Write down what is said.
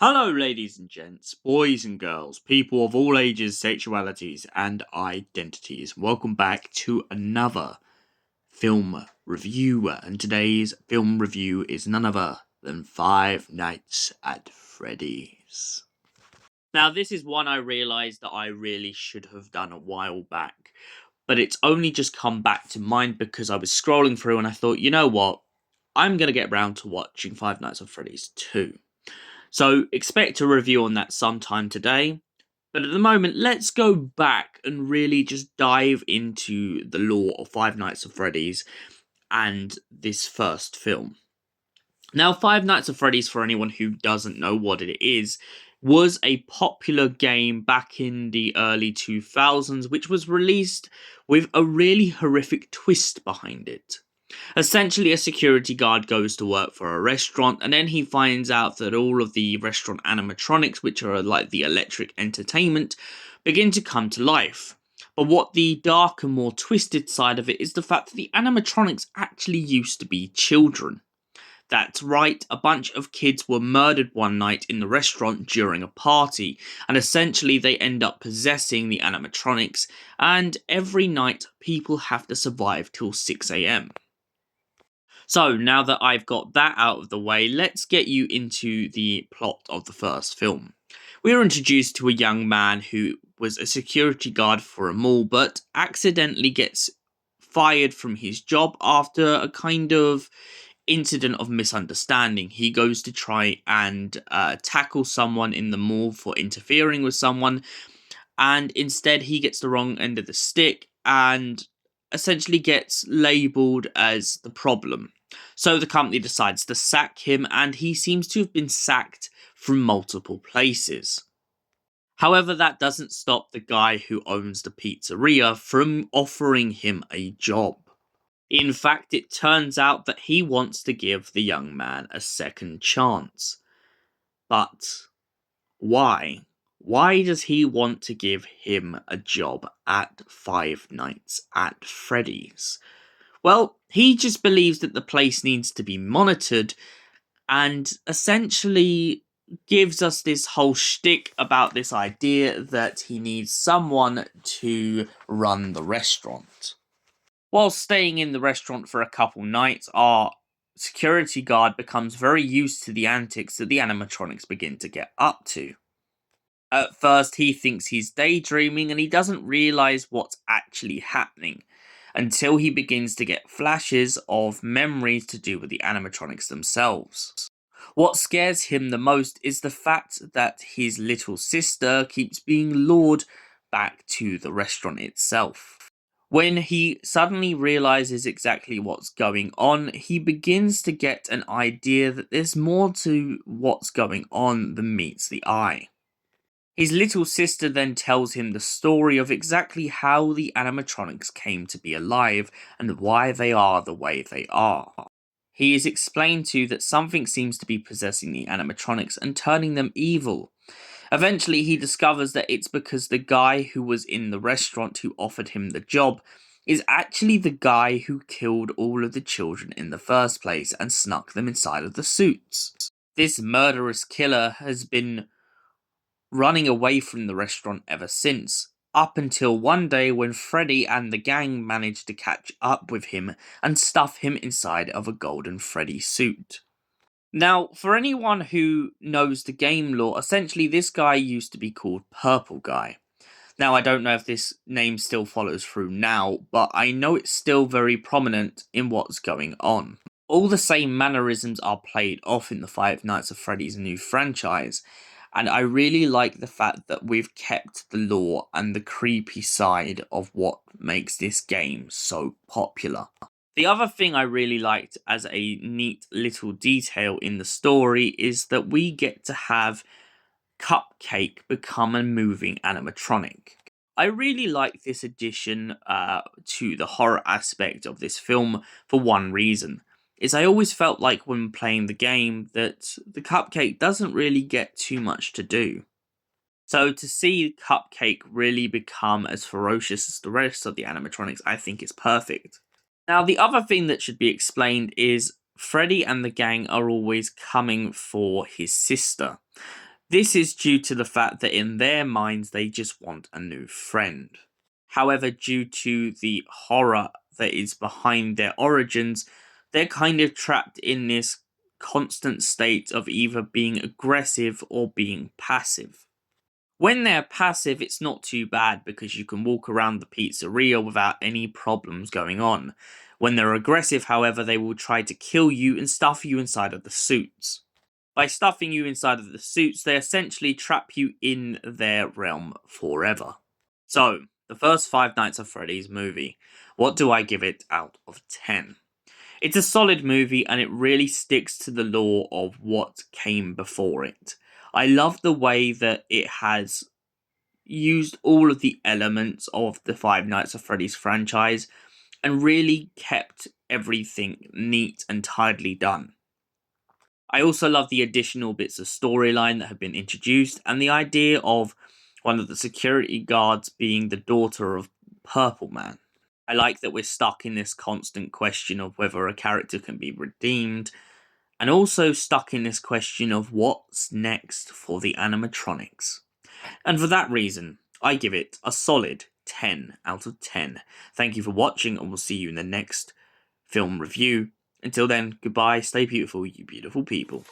Hello, ladies and gents, boys and girls, people of all ages, sexualities, and identities. Welcome back to another film review, and today's film review is none other than Five Nights at Freddy's. Now, this is one I realised that I really should have done a while back, but it's only just come back to mind because I was scrolling through and I thought, you know what, I'm going to get round to watching Five Nights at Freddy's 2. So expect a review on that sometime today. But at the moment, let's go back and really just dive into the lore of Five Nights at Freddy's and this first film. Now, Five Nights at Freddy's, for anyone who doesn't know what it is, was a popular game back in the early 2000s, which was released with a really horrific twist behind it. Essentially, a security guard goes to work for a restaurant, and then he finds out that all of the restaurant animatronics, which are like the electric entertainment, begin to come to life. But what the dark and more twisted side of it is the fact that the animatronics actually used to be children. That's right, a bunch of kids were murdered one night in the restaurant during a party, and essentially they end up possessing the animatronics, and every night people have to survive till 6 AM. So, now that I've got that out of the way, let's get you into the plot of the first film. We are introduced to a young man who was a security guard for a mall, but accidentally gets fired from his job after a kind of incident of misunderstanding. He goes to try and tackle someone in the mall for interfering with someone, and instead he gets the wrong end of the stick and essentially gets labelled as the problem. So the company decides to sack him, and he seems to have been sacked from multiple places. However, that doesn't stop the guy who owns the pizzeria from offering him a job. In fact, it turns out that he wants to give the young man a second chance. But why? Why does he want to give him a job at Five Nights at Freddy's? Well, he just believes that the place needs to be monitored and essentially gives us this whole shtick about this idea that he needs someone to run the restaurant. While staying in the restaurant for a couple nights, our security guard becomes very used to the antics that the animatronics begin to get up to. At first, he thinks he's daydreaming and he doesn't realise what's actually happening until he begins to get flashes of memories to do with the animatronics themselves. What scares him the most is the fact that his little sister keeps being lured back to the restaurant itself. When he suddenly realises exactly what's going on, he begins to get an idea that there's more to what's going on than meets the eye. His little sister then tells him the story of exactly how the animatronics came to be alive and why they are the way they are. He is explained to that something seems to be possessing the animatronics and turning them evil. Eventually, he discovers that it's because the guy who was in the restaurant who offered him the job is actually the guy who killed all of the children in the first place and snuck them inside of the suits. This murderous killer has been running away from the restaurant ever since, up until one day when Freddy and the gang managed to catch up with him and stuff him inside of a golden Freddy suit. Now, for anyone who knows the game lore, essentially this guy used to be called Purple Guy. Now, I don't know if this name still follows through now, but I know it's still very prominent in what's going on. All the same mannerisms are played off in the Five Nights at Freddy's new franchise, and I really like the fact that we've kept the lore and the creepy side of what makes this game so popular. The other thing I really liked as a neat little detail in the story is that we get to have Cupcake become a moving animatronic. I really like this addition to the horror aspect of this film for one reason. is I always felt like when playing the game that the Cupcake doesn't really get too much to do. So to see Cupcake really become as ferocious as the rest of the animatronics, I think is perfect. Now, the other thing that should be explained is Freddy and the gang are always coming for his sister. This is due to the fact that in their minds they just want a new friend. However, due to the horror that is behind their origins, they're kind of trapped in this constant state of either being aggressive or being passive. When they're passive, it's not too bad because you can walk around the pizzeria without any problems going on. When they're aggressive, however, they will try to kill you and stuff you inside of the suits. By stuffing you inside of the suits, they essentially trap you in their realm forever. So, the first Five Nights at Freddy's movie. What do I give it out of 10? It's a solid movie and it really sticks to the lore of what came before it. I love the way that it has used all of the elements of the Five Nights at Freddy's franchise and really kept everything neat and tidily done. I also love the additional bits of storyline that have been introduced and the idea of one of the security guards being the daughter of Purple Man. I like that we're stuck in this constant question of whether a character can be redeemed, and also stuck in this question of what's next for the animatronics. And for that reason, I give it a solid 10 out of 10. Thank you for watching, and we'll see you in the next film review. Until then, goodbye, stay beautiful, you beautiful people.